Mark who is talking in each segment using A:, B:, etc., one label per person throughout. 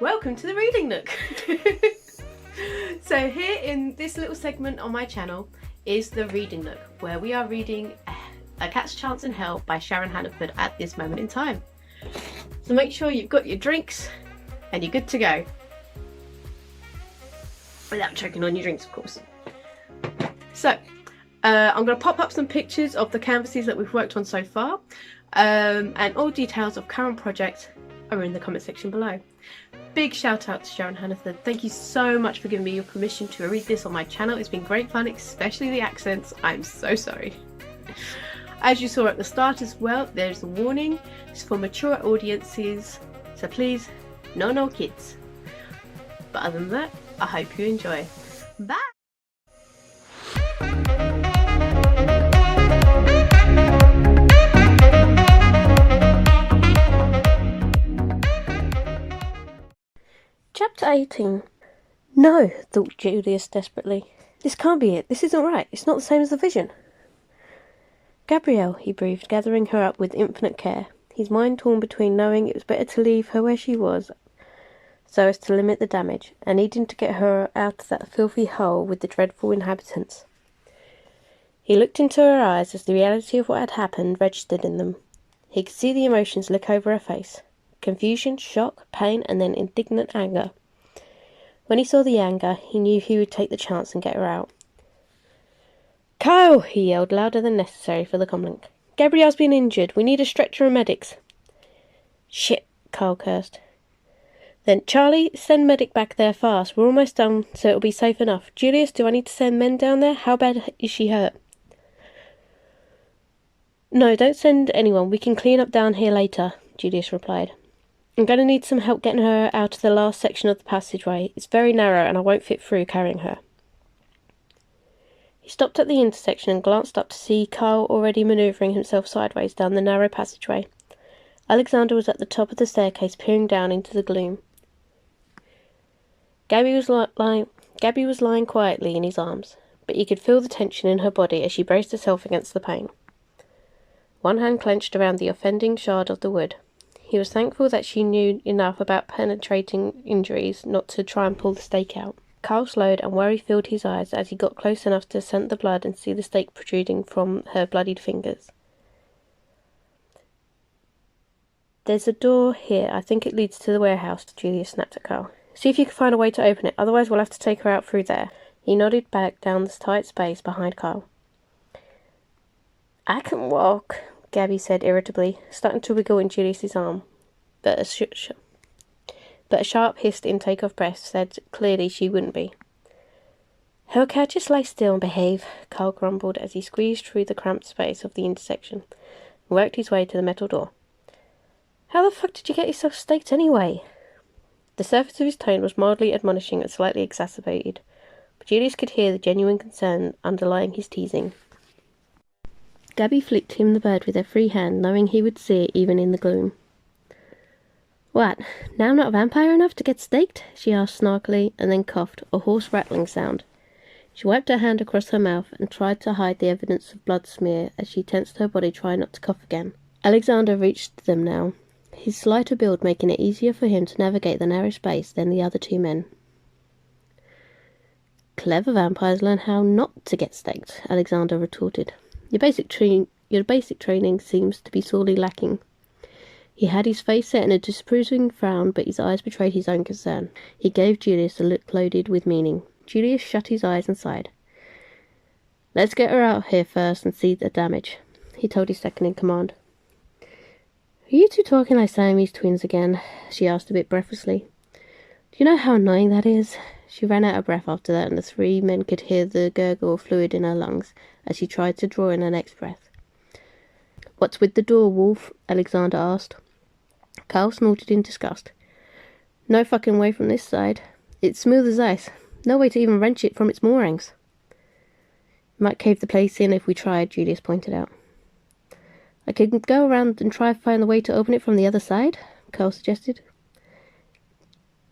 A: Welcome to the Reading Nook. So here in this little segment on my channel is the Reading Nook, where we are reading A Cat's Chance in Hell by Sharon Hannaford at this moment in time. So make sure you've got your drinks and you're good to go. Without choking on your drinks, of course. So I'm going to pop up some pictures of the canvases that we've worked on so far, and all details of current projects are in the comment section below. Big shout out to Sharon Hannaford. Thank you so much for giving me your permission to read this on my channel. It's been great fun, especially the accents. I'm so sorry. As you saw at the start as well, there's a warning. It's for mature audiences, so please, no kids. But other than that, I hope you enjoy. Bye!
B: Chapter 18. No, thought Julius desperately. This can't be it. This isn't right. It's not the same as the vision. Gabrielle, he breathed, gathering her up with infinite care, his mind torn between knowing it was better to leave her where she was so as to limit the damage, and needing to get her out of that filthy hole with the dreadful inhabitants. He looked into her eyes as the reality of what had happened registered in them. He could see the emotions look over her face. Confusion, shock, pain, and then indignant anger. When he saw the anger, he knew he would take the chance and get her out. "Kyle!" he yelled, louder than necessary for the comlink. "Gabrielle's been injured. We need a stretcher and medics." "Shit," Kyle cursed. "Then, Charlie, send medic back there fast. We're almost done, so it'll be safe enough. Julius, do I need to send men down there? How bad is she hurt?" "No, don't send anyone. We can clean up down here later," Julius replied. "I'm going to need some help getting her out of the last section of the passageway. It's very narrow and I won't fit through carrying her." He stopped at the intersection and glanced up to see Kyle already manoeuvring himself sideways down the narrow passageway. Alexander was at the top of the staircase, peering down into the gloom. Gabby was lying quietly in his arms, but he could feel the tension in her body as she braced herself against the pain. One hand clenched around the offending shard of the wood. He was thankful that she knew enough about penetrating injuries not to try and pull the stake out. Carl slowed, and worry filled his eyes as he got close enough to scent the blood and see the stake protruding from her bloodied fingers. "There's a door here. I think it leads to the warehouse," Julius snapped at Carl. "See if you can find a way to open it, otherwise we'll have to take her out through there." He nodded back down the tight space behind Carl. "I can walk," Gabby said irritably, starting to wiggle in Julius's arm. But a sharp hissed intake of breath said clearly she wouldn't be. "Hellcat, just lie still and behave," Carl grumbled as he squeezed through the cramped space of the intersection and worked his way to the metal door. "How the fuck did you get yourself staked anyway?" The surface of his tone was mildly admonishing and slightly exacerbated, but Julius could hear the genuine concern underlying his teasing. Gabby flicked him the bird with her free hand, knowing he would see it even in the gloom. "What, now I'm not vampire enough to get staked?" she asked snarkily, and then coughed, a hoarse rattling sound. She wiped her hand across her mouth and tried to hide the evidence of blood smear as she tensed her body trying not to cough again. Alexander reached them now, his slighter build making it easier for him to navigate the narrow space than the other two men. "Clever vampires learn how not to get staked," Alexander retorted. Your basic training seems to be sorely lacking." He had his face set in a disapproving frown, but his eyes betrayed his own concern. He gave Julius a look loaded with meaning. Julius shut his eyes and sighed. "Let's get her out here first and see the damage," he told his second in command. "Are you two talking like Siamese twins again?" she asked a bit breathlessly. "Do you know how annoying that is?" She ran out of breath after that, and the three men could hear the gurgle of fluid in her lungs as she tried to draw in her next breath. "What's with the door, Wolf?" Alexander asked. Carl snorted in disgust. "No fucking way from this side. It's smooth as ice. No way to even wrench it from its moorings." "Might cave the place in if we tried," Julius pointed out. "I could go around and try to find the way to open it from the other side," Carl suggested.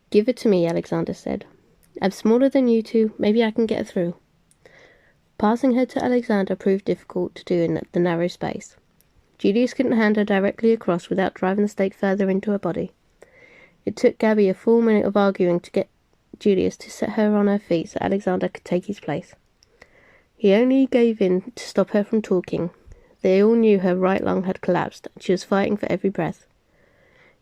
B: "Give it to me," Alexander said. "I'm smaller than you two. Maybe I can get through." Passing her to Alexander proved difficult to do in the narrow space. Julius couldn't hand her directly across without driving the stake further into her body. It took Gabby a full minute of arguing to get Julius to set her on her feet so Alexander could take his place. He only gave in to stop her from talking. They all knew her right lung had collapsed, and she was fighting for every breath.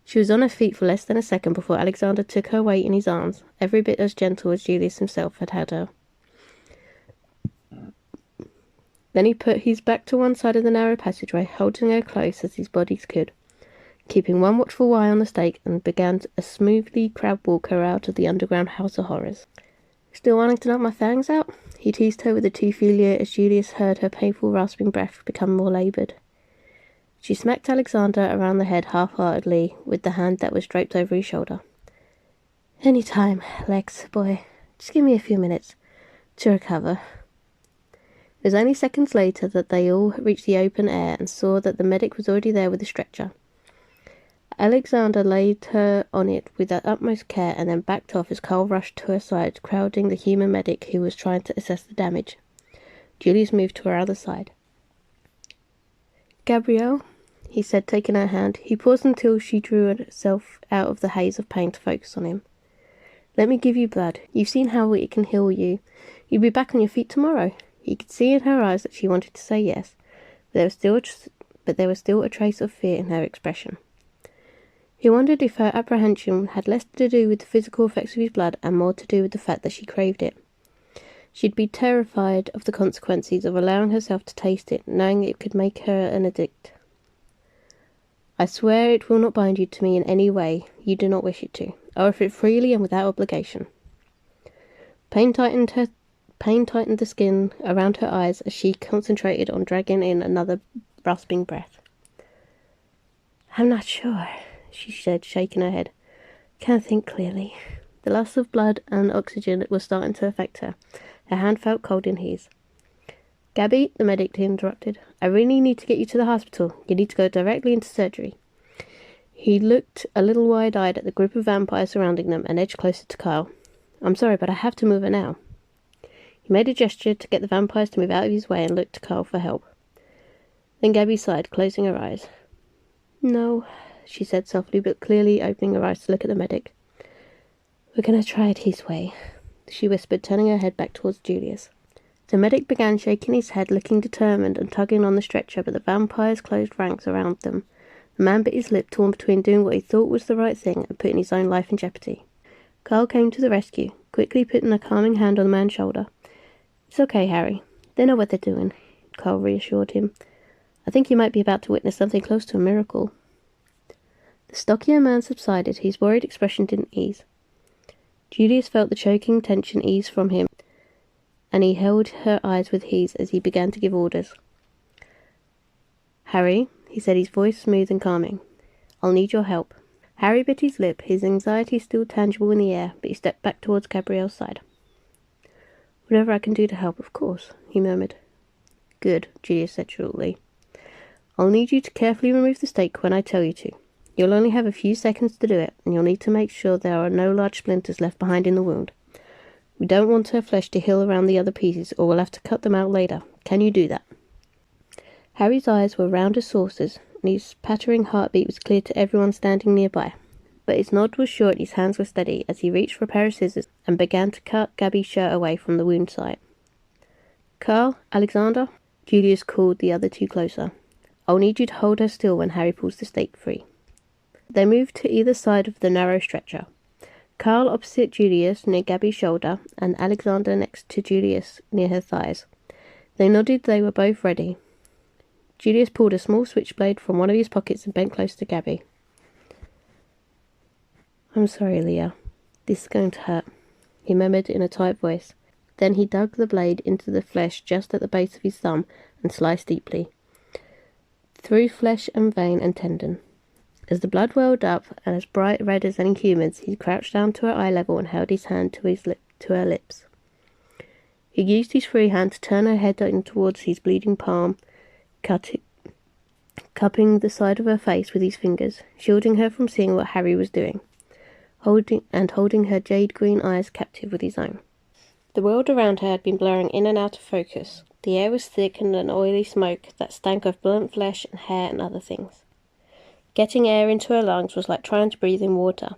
B: She was on her feet for less than a second before Alexander took her weight in his arms, every bit as gentle as Julius himself had held her. Then he put his back to one side of the narrow passageway, holding her close as his bodies could, keeping one watchful eye on the stake, and began to smoothly crab walk her out of the underground house of horrors. "Still wanting to knock my fangs out?" He teased her with a toothy leer as Julius heard her painful rasping breath become more laboured. She smacked Alexander around the head half-heartedly with the hand that was draped over his shoulder. "Any time, Lex, boy. Just give me a few minutes to recover." It was only seconds later that they all reached the open air and saw that the medic was already there with a stretcher. Alexander laid her on it with the utmost care and then backed off as Carl rushed to her side, crowding the human medic who was trying to assess the damage. Julius moved to her other side. "Gabrielle," he said, taking her hand. He paused until she drew herself out of the haze of pain to focus on him. "Let me give you blood. You've seen how it can heal you. You'll be back on your feet tomorrow." He could see in her eyes that she wanted to say yes, but there was still a trace of fear in her expression. He wondered if her apprehension had less to do with the physical effects of his blood and more to do with the fact that she craved it. She'd be terrified of the consequences of allowing herself to taste it, knowing it could make her an addict. "I swear it will not bind you to me in any way you do not wish it to. I offer it freely and without obligation." Pain tightened the skin around her eyes as she concentrated on dragging in another rasping breath. "I'm not sure," she said, shaking her head. "Can't think clearly." The loss of blood and oxygen was starting to affect her. Her hand felt cold in his. "Gabby," the medic interrupted, "I really need to get you to the hospital. You need to go directly into surgery." He looked a little wide-eyed at the group of vampires surrounding them and edged closer to Kyle. "I'm sorry, but I have to move her now." He made a gesture to get the vampires to move out of his way and looked to Kyle for help. Then Gabby sighed, closing her eyes. "No," she said softly, but clearly opening her eyes to look at the medic. "We're going to try it his way," she whispered, turning her head back towards Julius. The medic began shaking his head, looking determined and tugging on the stretcher, but the vampires closed ranks around them. The man bit his lip, torn between doing what he thought was the right thing and putting his own life in jeopardy. Carl came to the rescue, quickly putting a calming hand on the man's shoulder. "It's okay, Harry. They know what they're doing," Carl reassured him. "I think you might be about to witness something close to a miracle." The stockier man subsided. His worried expression didn't ease. Julius felt the choking tension ease from him, and he held her eyes with his as he began to give orders. "Harry," he said, his voice smooth and calming, "I'll need your help." Harry bit his lip, his anxiety still tangible in the air, but he stepped back towards Gabrielle's side. "Whatever I can do to help, of course," he murmured. "Good," Julius said shortly. "I'll need you to carefully remove the stake when I tell you to. You'll only have a few seconds to do it, and you'll need to make sure there are no large splinters left behind in the wound. We don't want her flesh to heal around the other pieces, or we'll have to cut them out later. Can you do that?" Harry's eyes were round as saucers, and his pattering heartbeat was clear to everyone standing nearby. But his nod was short, his hands were steady, as he reached for a pair of scissors and began to cut Gabby's shirt away from the wound site. "Carl, Alexander," Julius called the other two closer. "I'll need you to hold her still when Harry pulls the stake free." They moved to either side of the narrow stretcher. Carl opposite Julius near Gabby's shoulder, and Alexander next to Julius near her thighs. They nodded they were both ready. Julius pulled a small switchblade from one of his pockets and bent close to Gabby. "I'm sorry, Leah. This is going to hurt," he murmured in a tight voice. Then he dug the blade into the flesh just at the base of his thumb and sliced deeply, through flesh and vein and tendon. As the blood welled up, and as bright red as any human's, he crouched down to her eye level and held his hand to her lips. He used his free hand to turn her head in towards his bleeding palm, cupping the side of her face with his fingers, shielding her from seeing what Harry was doing, holding her jade-green eyes captive with his own. The world around her had been blurring in and out of focus. The air was thick and an oily smoke that stank of burnt flesh and hair and other things. Getting air into her lungs was like trying to breathe in water.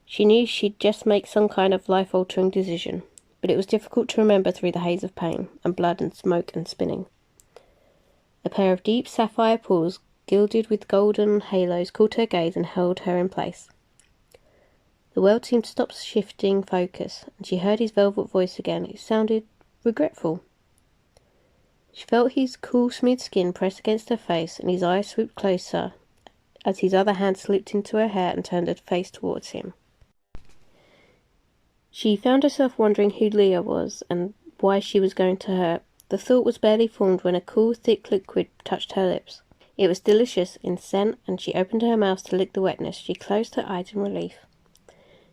B: She knew she'd just make some kind of life-altering decision, but it was difficult to remember through the haze of pain, and blood and smoke and spinning. A pair of deep sapphire pools, gilded with golden halos, caught her gaze and held her in place. The world seemed to stop shifting focus, and she heard his velvet voice again. It sounded regretful. She felt his cool, smooth skin press against her face, and his eyes swooped closer as his other hand slipped into her hair and turned her face towards him. She found herself wondering who Leah was and why she was going to her. The thought was barely formed when a cool, thick liquid touched her lips. It was delicious in scent, and she opened her mouth to lick the wetness. She closed her eyes in relief.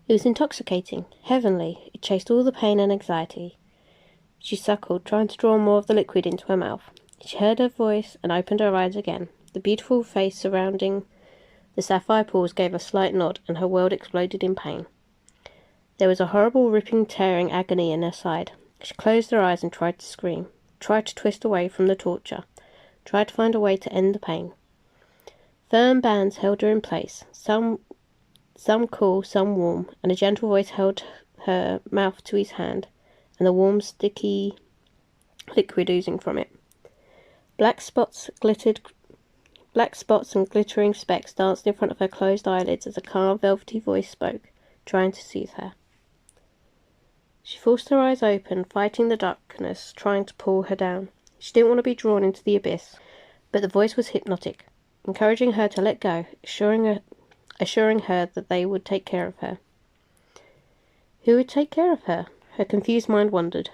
B: It was intoxicating, heavenly. It chased all the pain and anxiety. She suckled, trying to draw more of the liquid into her mouth. She heard her voice and opened her eyes again. The beautiful face surrounding the sapphire pools gave a slight nod, and her world exploded in pain. There was a horrible, ripping, tearing agony in her side. She closed her eyes and tried to scream, tried to twist away from the torture, tried to find a way to end the pain. Firm bands held her in place, some cool, some warm, and a gentle voice held her mouth to his hand, and the warm, sticky liquid oozing from it. Black spots and glittering specks danced in front of her closed eyelids as a calm, velvety voice spoke, trying to soothe her. She forced her eyes open, fighting the darkness, trying to pull her down. She didn't want to be drawn into the abyss, but the voice was hypnotic, encouraging her to let go, assuring her that they would take care of her. Who would take care of her? Her confused mind wandered.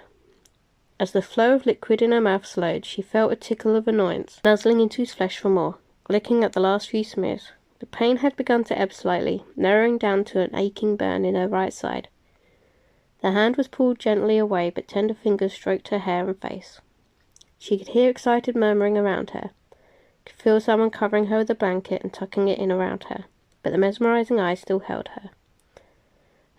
B: As the flow of liquid in her mouth slowed, she felt a tickle of annoyance, nuzzling into his flesh for more, licking at the last few smears. The pain had begun to ebb slightly, narrowing down to an aching burn in her right side. The hand was pulled gently away, but tender fingers stroked her hair and face. She could hear excited murmuring around her, could feel someone covering her with a blanket and tucking it in around her, but the mesmerizing eyes still held her.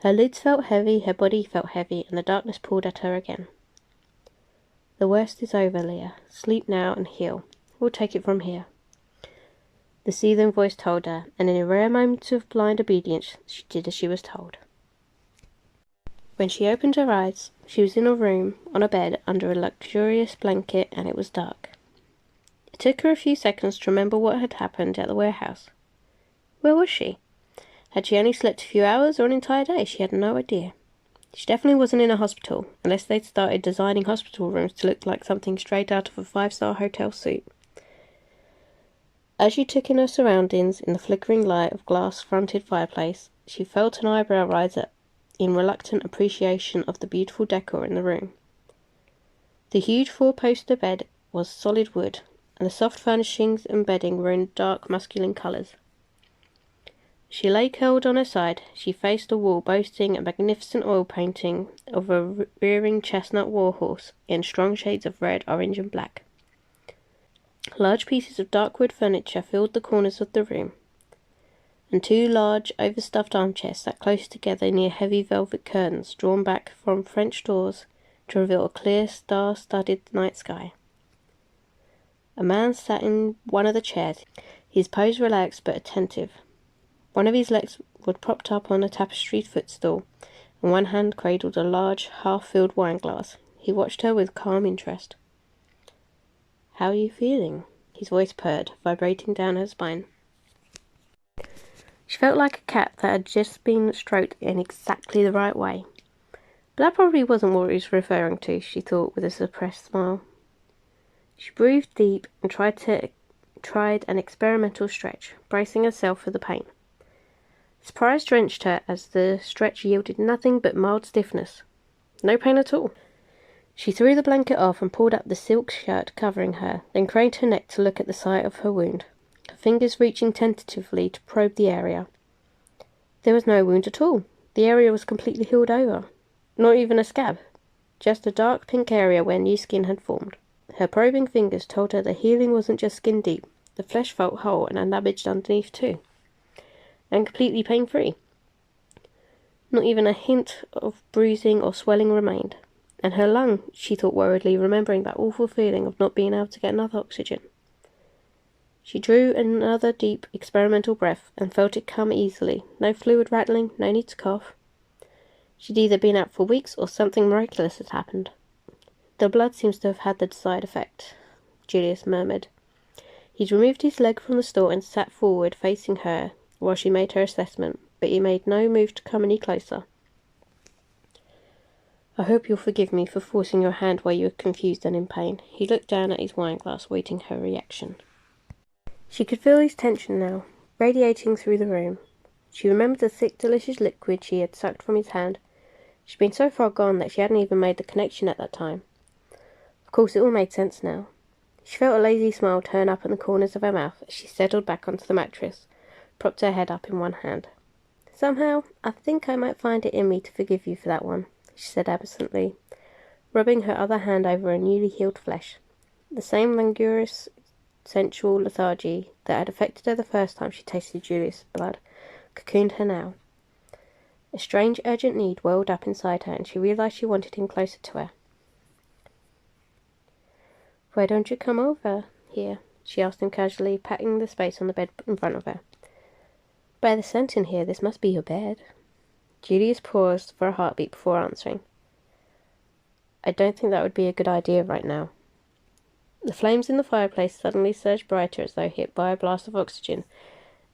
B: Her lids felt heavy, her body felt heavy, and the darkness pulled at her again. The worst is over, Leah. Sleep now and heal. We'll take it from here. The soothing voice told her, and in a rare moment of blind obedience, she did as she was told. When she opened her eyes, she was in a room, on a bed, under a luxurious blanket, and it was dark. It took her a few seconds to remember what had happened at the warehouse. Where was she? Had she only slept a few hours or an entire day? She had no idea. She definitely wasn't in a hospital, unless they'd started designing hospital rooms to look like something straight out of a 5-star hotel suite. As she took in her surroundings, in the flickering light of glass-fronted fireplace, she felt an eyebrow rise in reluctant appreciation of the beautiful decor in the room. The huge 4-poster bed was solid wood, and the soft furnishings and bedding were in dark masculine colours. She lay curled on her side. She faced a wall boasting a magnificent oil painting of a rearing chestnut warhorse in strong shades of red, orange and black. Large pieces of dark wood furniture filled the corners of the room, and 2 large, overstuffed armchairs sat close together near heavy velvet curtains drawn back from French doors to reveal a clear, star-studded night sky. A man sat in one of the chairs, his pose relaxed but attentive. One of his legs was propped up on a tapestried footstool, and one hand cradled a large, half-filled wine glass. He watched her with calm interest. "How are you feeling?" His voice purred, vibrating down her spine. She felt like a cat that had just been stroked in exactly the right way. But that probably wasn't what he was referring to, she thought with a suppressed smile. She breathed deep and tried an experimental stretch, bracing herself for the pain. Surprise drenched her as the stretch yielded nothing but mild stiffness. No pain at all. She threw the blanket off and pulled up the silk shirt covering her, then craned her neck to look at the site of her wound, her fingers reaching tentatively to probe the area. There was no wound at all. The area was completely healed over. Not even a scab. Just a dark pink area where new skin had formed. Her probing fingers told her the healing wasn't just skin deep. The flesh felt whole and undamaged underneath too. And completely pain-free. Not even a hint of bruising or swelling remained. And her lung, she thought worriedly, remembering that awful feeling of not being able to get enough oxygen. She drew another deep, experimental breath and felt it come easily. No fluid rattling, no need to cough. She'd either been out for weeks or something miraculous had happened. The blood seems to have had the desired effect, Julius murmured. He'd removed his leg from the stool and sat forward, facing her, while she made her assessment, but he made no move to come any closer. I hope you'll forgive me for forcing your hand while you were confused and in pain. He looked down at his wineglass, waiting her reaction. She could feel his tension now, radiating through the room. She remembered the thick, delicious liquid she had sucked from his hand. She'd been so far gone that she hadn't even made the connection at that time. Of course, it all made sense now. She felt a lazy smile turn up in the corners of her mouth as she settled back onto the mattress, propped her head up in one hand. Somehow, I think I might find it in me to forgive you for that one, she said absently, rubbing her other hand over her newly healed flesh. The same languorous, sensual lethargy that had affected her the first time she tasted Julius' blood cocooned her now. A strange, urgent need welled up inside her, and she realized she wanted him closer to her. Why don't you come over here? She asked him casually, patting the space on the bed in front of her. By the scent in here, this must be your bed. Julius paused for a heartbeat before answering. I don't think that would be a good idea right now. The flames in the fireplace suddenly surged brighter as though hit by a blast of oxygen,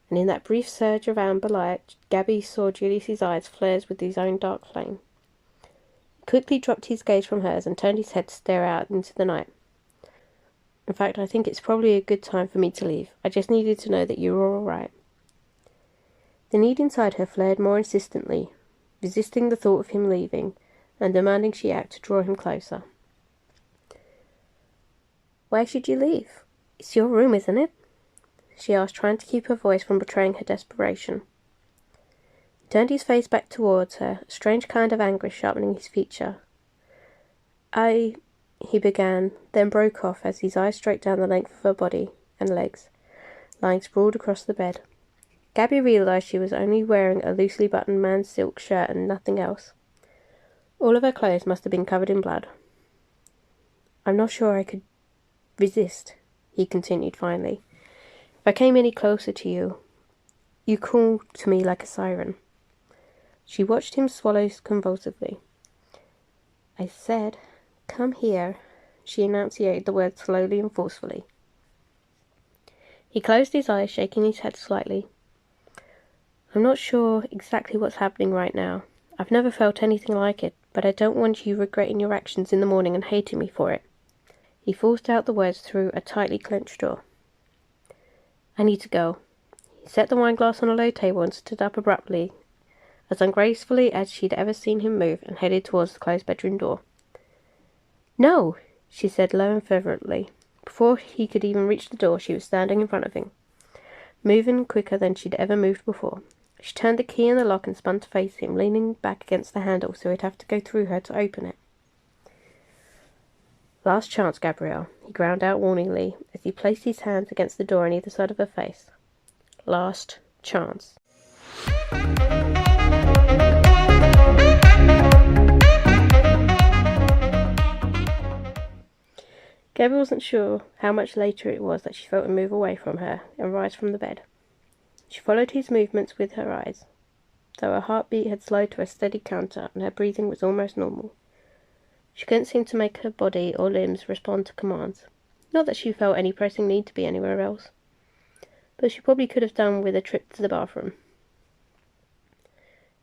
B: and in that brief surge of amber light, Gabby saw Julius's eyes flare with his own dark flame. He quickly dropped his gaze from hers and turned his head to stare out into the night. In fact, I think it's probably a good time for me to leave. I just needed to know that you were all right. The need inside her flared more insistently, resisting the thought of him leaving, and demanding she act to draw him closer. Why should you leave? It's your room, isn't it? She asked, trying to keep her voice from betraying her desperation. He turned his face back towards her, a strange kind of anguish sharpening his feature. He began, then broke off as his eyes strayed down the length of her body and legs, lying sprawled across the bed. Gabby realized she was only wearing a loosely buttoned man's silk shirt and nothing else. All of her clothes must have been covered in blood. I'm not sure I could resist, he continued finally. If I came any closer to you, you call to me like a siren. She watched him swallow convulsively. I said, come here, she enunciated the word slowly and forcefully. He closed his eyes, shaking his head slightly. I'm not sure exactly what's happening right now. I've never felt anything like it, but I don't want you regretting your actions in the morning and hating me for it. He forced out the words through a tightly clenched jaw. I need to go. He set the wineglass on a low table and stood up abruptly, as ungracefully as she'd ever seen him move, and headed towards the closed bedroom door. No, she said low and fervently. Before he could even reach the door, she was standing in front of him, moving quicker than she'd ever moved before. She turned the key in the lock and spun to face him, leaning back against the handle so he'd have to go through her to open it. Last chance, Gabrielle, he ground out warningly as he placed his hands against the door on either side of her face. Last chance. Gabby wasn't sure how much later it was that she felt him move away from her and rise from the bed. She followed his movements with her eyes, though her heartbeat had slowed to a steady canter and her breathing was almost normal. She couldn't seem to make her body or limbs respond to commands. Not that she felt any pressing need to be anywhere else, but she probably could have done with a trip to the bathroom.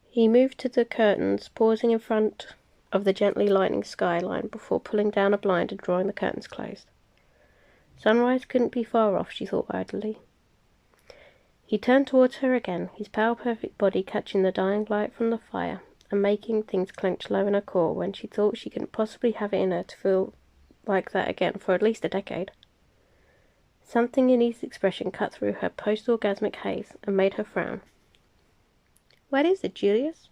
B: He moved to the curtains, pausing in front of the gently lightening skyline before pulling down a blind and drawing the curtains closed. Sunrise couldn't be far off, she thought idly. He turned towards her again, his pale, perfect body catching the dying light from the fire and making things clench low in her core when she thought she couldn't possibly have it in her to feel like that again for at least a decade. Something in his expression cut through her post-orgasmic haze and made her frown. What is it, Julius?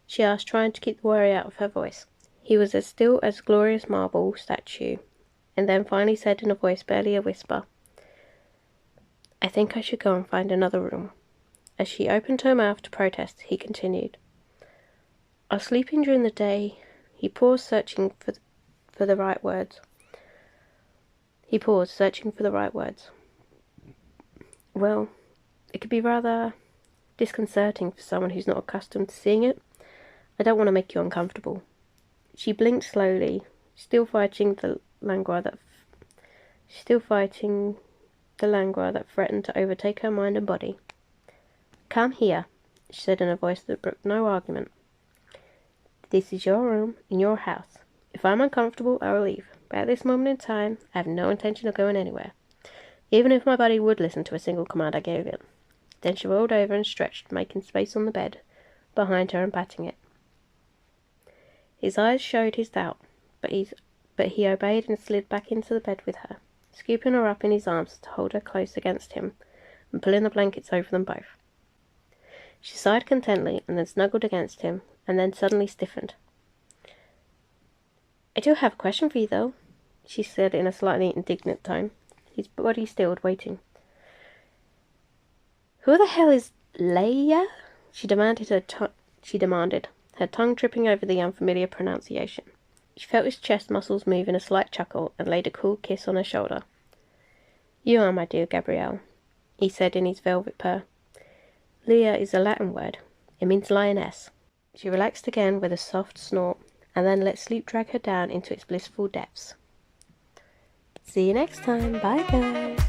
B: She asked, trying to keep the worry out of her voice. He was as still as a glorious marble statue, and then finally said in a voice barely a whisper, I think I should go and find another room. As she opened her mouth to protest, he continued, I'll sleep in during the day. He paused, searching for the right words. well, it could be rather disconcerting for someone who's not accustomed to seeing it. I don't want to make you uncomfortable. She blinked slowly, still fighting the languor that threatened to overtake her mind and body. "Come here," she said in a voice that brooked no argument. "This is your room, in your house. If I'm uncomfortable, I will leave, but at this moment in time, I have no intention of going anywhere, even if my body would listen to a single command I gave it." Then she rolled over and stretched, making space on the bed behind her and patting it. His eyes showed his doubt, but he obeyed and slid back into the bed with her, scooping her up in his arms to hold her close against him and pulling the blankets over them both. She sighed contentedly and then snuggled against him, and then suddenly stiffened. "I do have a question for you, though," she said in a slightly indignant tone. His body stilled, waiting. "Who the hell is Leia?" She demanded, her tongue tripping over the unfamiliar pronunciation. She felt his chest muscles move in a slight chuckle and laid a cool kiss on her shoulder. "You are, my dear Gabrielle," he said in his velvet purr. "Leia is a Latin word. It means lioness." She relaxed again with a soft snort, and then let sleep drag her down into its blissful depths. See you next time. Bye, guys.